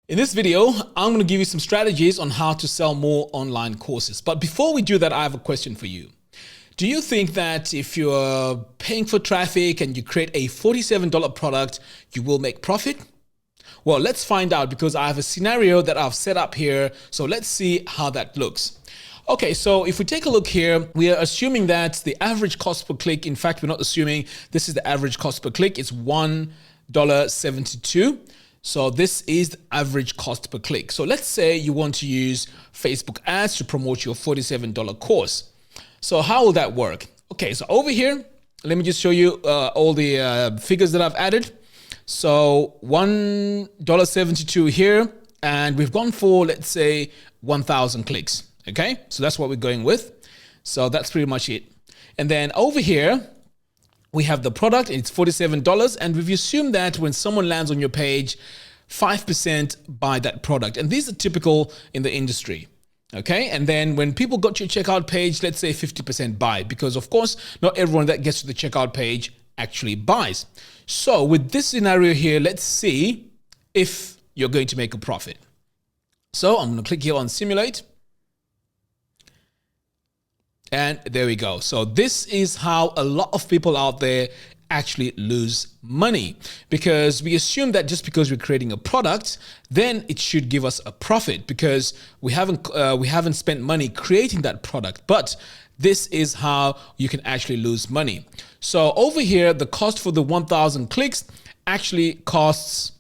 In this video, I'm going to give you some strategies on how to sell more online courses. But before we do that, I have a question for you. Do you think that if you're paying for traffic and you create a $47 product, you will make profit? Well, let's find out because I have a scenario that I've set up here. So let's see how that looks. Okay, so if we take a look here, we are assuming that the average cost per click, in fact, we're not assuming this is the average cost per click, it's $1.72. So this is the average cost per click. So let's say you want to use Facebook ads to promote your $47 course. So how will that work? Okay, so over here, let me just show you all the figures that I've added. So $1.72 here, and we've gone for, let's say, 1,000 clicks. Okay, so that's what we're going with. So that's pretty much it. And then over here, we have the product, it's $47, and we've assumed that when someone lands on your page, 5% buy that product. And these are typical in the industry. Okay, and then when people got to your checkout page, let's say 50% buy, because of course, not everyone that gets to the checkout page actually buys. So with this scenario here, let's see if you're going to make a profit. So I'm going to click here on simulate. And there we go. So this is how a lot of people out there actually lose money, because we assume that just because we're creating a product, then it should give us a profit because we haven't spent money creating that product. But this is how you can actually lose money. So over here, the cost for the 1,000 clicks actually costs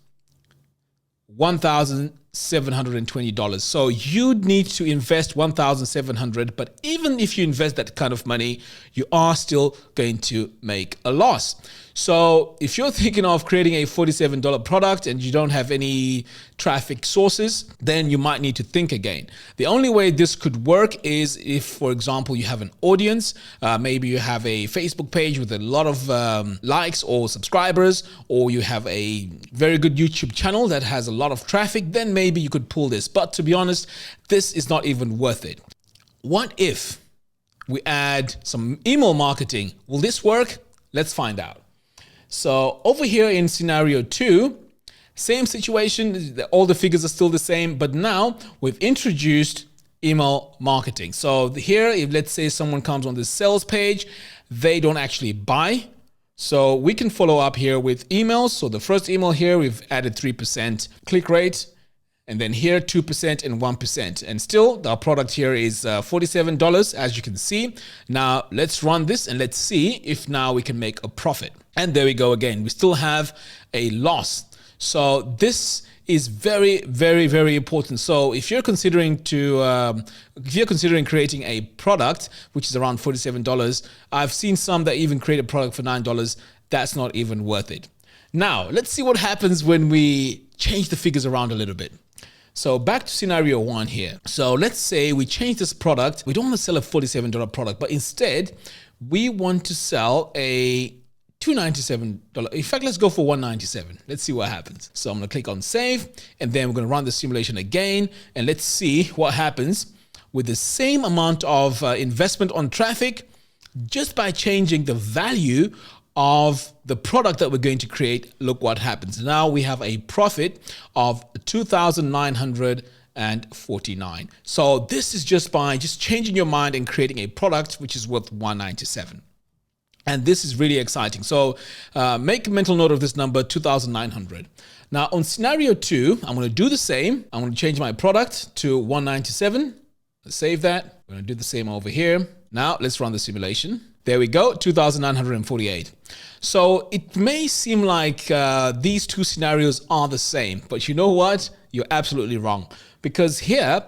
$1,720. So you need to invest $1,700, but even if you invest that kind of money, you are still going to make a loss. So if you're thinking of creating a $47 product and you don't have any traffic sources, then you might need to think again. The only way this could work is if, for example, you have an audience, maybe you have a Facebook page with a lot of likes or subscribers, or you have a very good YouTube channel that has a lot of traffic, then maybe you could pull this. But to be honest, this is not even worth it. What if we add some email marketing? Will this work? Let's find out. So over here in scenario 2, same situation, all the figures are still the same, but now we've introduced email marketing. So here, if let's say someone comes on this sales page, they don't actually buy. So we can follow up here with emails. So the first email here, we've added 3% click rate. And then here, 2% and 1%. And still, our product here is $47, as you can see. Now, let's run this and let's see if now we can make a profit. And there we go again. We still have a loss. So this is very, very, very important. So if you're considering creating a product, which is around $47, I've seen some that even create a product for $9. That's not even worth it. Now, let's see what happens when we change the figures around a little bit. So back to scenario 1 here. So let's say we change this product. We don't want to sell a $47 product, but instead we want to sell a $297. In fact, let's go for $197. Let's see what happens. So I'm going to click on save, and then we're going to run the simulation again. And let's see what happens with the same amount of investment on traffic, just by changing the value of the product that we're going to create. Look what happens. Now we have a profit of $2,949. So this is just by changing your mind and creating a product which is worth $197. And this is really exciting. So make a mental note of this number, 2,900. Now on scenario 2, I'm going to do the same. I'm going to change my product to 197. Let's save that. We're going to do the same over here. Now let's run the simulation. There we go, 2,948. So it may seem like these two scenarios are the same, but you know what? You're absolutely wrong, because here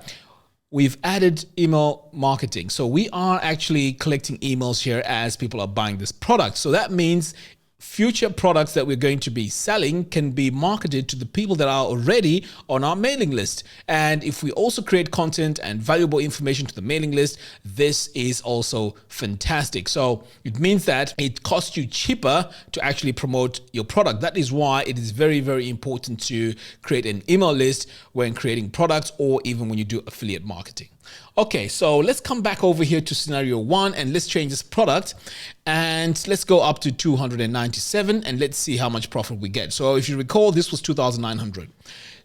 we've added email marketing. So we are actually collecting emails here as people are buying this product. So that means future products that we're going to be selling can be marketed to the people that are already on our mailing list. And if we also create content and valuable information to the mailing list, this is also fantastic. So it means that it costs you cheaper to actually promote your product. That is why it is very, very important to create an email list when creating products, or even when you do affiliate marketing. Okay, so let's come back over here to scenario 1 and let's change this product and let's go up to 297 and let's see how much profit we get. So if you recall, this was 2,900.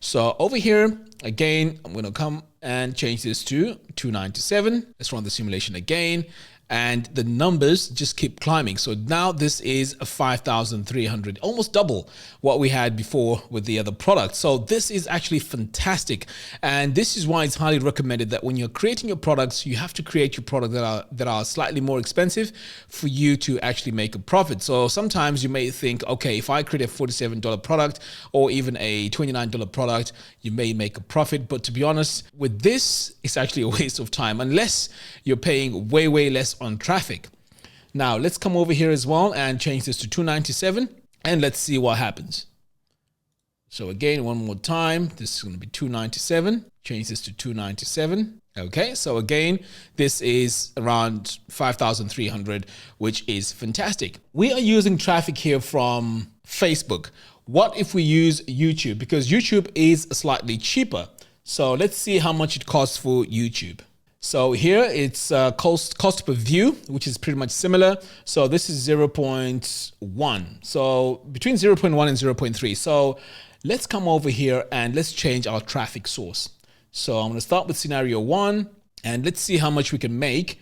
So over here, again, I'm going to come and change this to 297. Let's run the simulation again. And the numbers just keep climbing. So now this is 5,300, almost double what we had before with the other product. So this is actually fantastic. And this is why it's highly recommended that when you're creating your products, you have to create your product that are slightly more expensive for you to actually make a profit. So sometimes you may think, okay, if I create a $47 product or even a $29 product, you may make a profit. But to be honest, with this, it's actually a waste of time unless you're paying way, way less on traffic. Now let's come over here as well and change this to 297 and let's see what happens. So again, one more time, this is going to be 297. Change this to 297. Okay, so again, this is around 5,300, which is fantastic. We are using traffic here from Facebook. What if we use YouTube? Because YouTube is slightly cheaper. So let's see how much it costs for YouTube. So here it's cost per view, which is pretty much similar. So this is 0.1. So between 0.1 and 0.3. So let's come over here and let's change our traffic source. So I'm going to start with scenario 1 and let's see how much we can make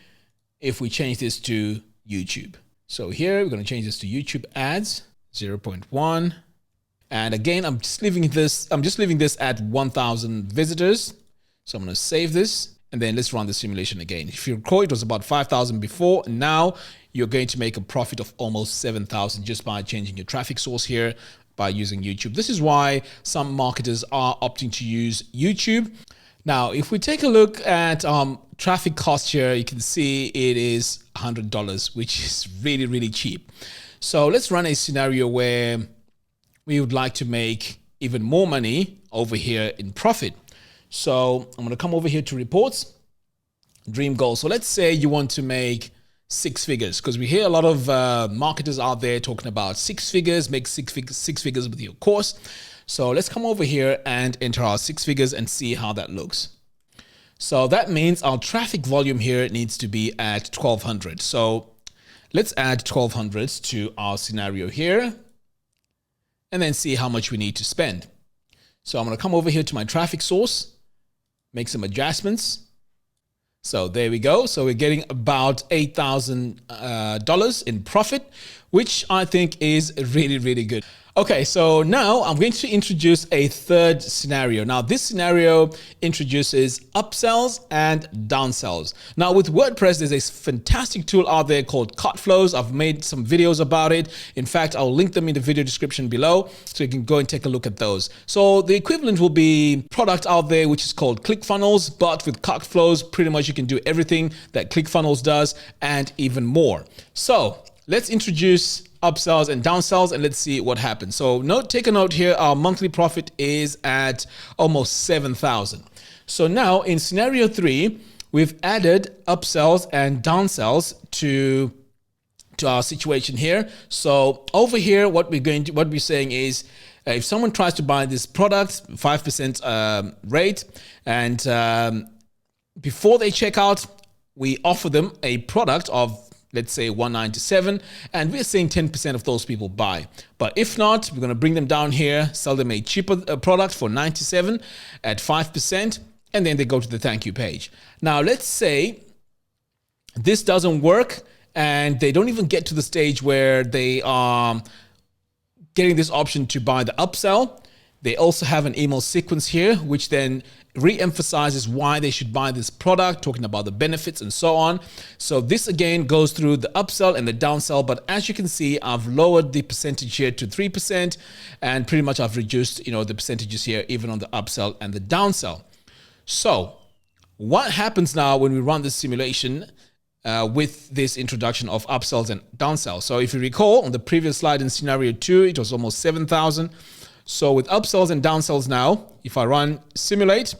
if we change this to YouTube. So here we're going to change this to YouTube ads 0.1. And again, I'm just leaving this at 1,000 visitors. So I'm going to save this. And then let's run the simulation again. If you recall, it was about 5,000 before. Now you're going to make a profit of almost 7,000 just by changing your traffic source here by using YouTube. This is why some marketers are opting to use YouTube. Now, if we take a look at traffic cost here, you can see it is $100, which is really, really cheap. So let's run a scenario where we would like to make even more money over here in profit. So I'm going to come over here to reports, dream goal. So let's say you want to make 6 figures, because we hear a lot of marketers out there talking about 6 figures, make six figures with your course. So let's come over here and enter our 6 figures and see how that looks. So that means our traffic volume here needs to be at 1,200. So let's add 1,200 to our scenario here and then see how much we need to spend. So I'm going to come over here to my traffic source, make some adjustments. So there we go. So we're getting about $8,000 in profit, which I think is really, really good. Okay, so now I'm going to introduce a third scenario. Now, this scenario introduces upsells and downsells. Now, with WordPress, there's a fantastic tool out there called Cut Flows. I've made some videos about it. In fact, I'll link them in the video description below, so you can go and take a look at those. So the equivalent will be product out there, which is called ClickFunnels, but with Cut Flows, pretty much you can do everything that ClickFunnels does and even more. So let's introduce upsells and downsells and let's see what happens. So take a note here, our monthly profit is at almost 7,000. So now in scenario 3, we've added upsells and downsells to our situation here. So over here, what we're saying is, if someone tries to buy this product, 5% rate, and before they check out, we offer them a product of, let's say, $197, and we're saying 10% of those people buy. But if not, we're going to bring them down here, sell them a cheaper product for $97 at 5%, and then they go to the thank you page. Now, let's say this doesn't work and they don't even get to the stage where they are getting this option to buy the upsell. They also have an email sequence here, which then re-emphasizes why they should buy this product, talking about the benefits and so on. So this again goes through the upsell and the downsell, but as you can see, I've lowered the percentage here to 3%, and pretty much I've reduced, the percentages here, even on the upsell and the downsell. So what happens now when we run this simulation with this introduction of upsells and downsells? So if you recall on the previous slide in scenario 2, it was almost 7,000. So with upsells and downsells now, if I run simulate,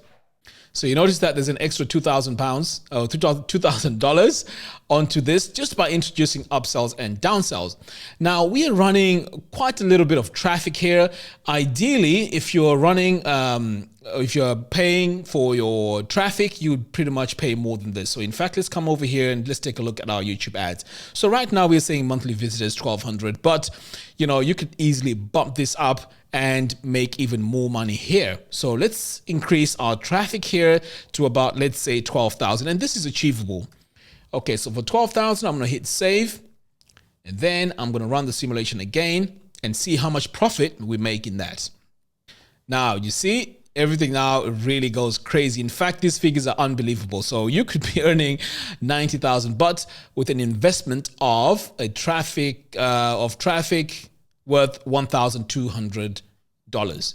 so you notice that there's an extra £2,000 or $2,000 onto this just by introducing upsells and downsells. Now we are running quite a little bit of traffic here. Ideally, if you're running, if you're paying for your traffic, you'd pretty much pay more than this. So in fact, let's come over here and let's take a look at our YouTube ads. So right now we're saying monthly visitors 1,200, but you could easily bump this up and make even more money here. So let's increase our traffic here to about, let's say 12,000, and this is achievable. Okay, so for 12,000, I'm going to hit save, and then I'm going to run the simulation again and see how much profit we make in that. Now, you see, everything now really goes crazy. In fact, these figures are unbelievable. So you could be earning 90,000, but with an investment of traffic worth $1,200.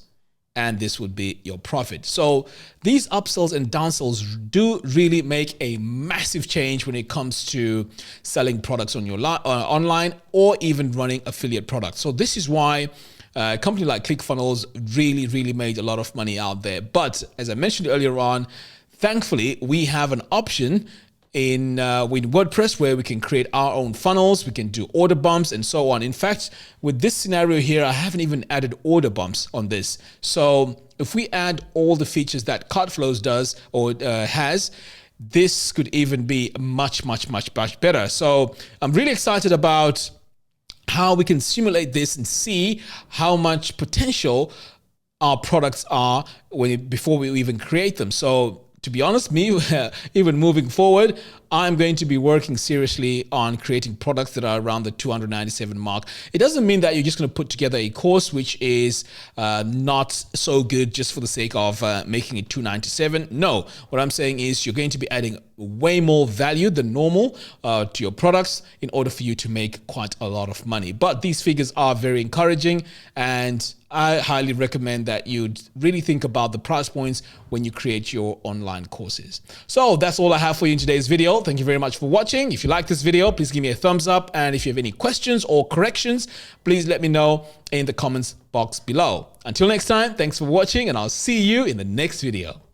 And this would be your profit. So these upsells and downsells do really make a massive change when it comes to selling products on your online, or even running affiliate products. So this is why a company like ClickFunnels really made a lot of money out there. But as I mentioned earlier on, thankfully we have an option in WordPress where we can create our own funnels, we can do order bumps and so on. In fact, with this scenario here, I haven't even added order bumps on this. So if we add all the features that Cartflows does or has, this could even be much better. So I'm really excited about how we can simulate this and see how much potential our products are before we even create them. So to be honest, even moving forward, I'm going to be working seriously on creating products that are around the 297 mark. It doesn't mean that you're just going to put together a course which is not so good just for the sake of making it 297. No, what I'm saying is you're going to be adding way more value than normal to your products in order for you to make quite a lot of money. But these figures are very encouraging, and I highly recommend that you'd really think about the price points when you create your online courses. So that's all I have for you in today's video. Thank you very much for watching. If you like this video, please give me a thumbs up. And if you have any questions or corrections, please let me know in the comments box below. Until next time, thanks for watching, and I'll see you in the next video.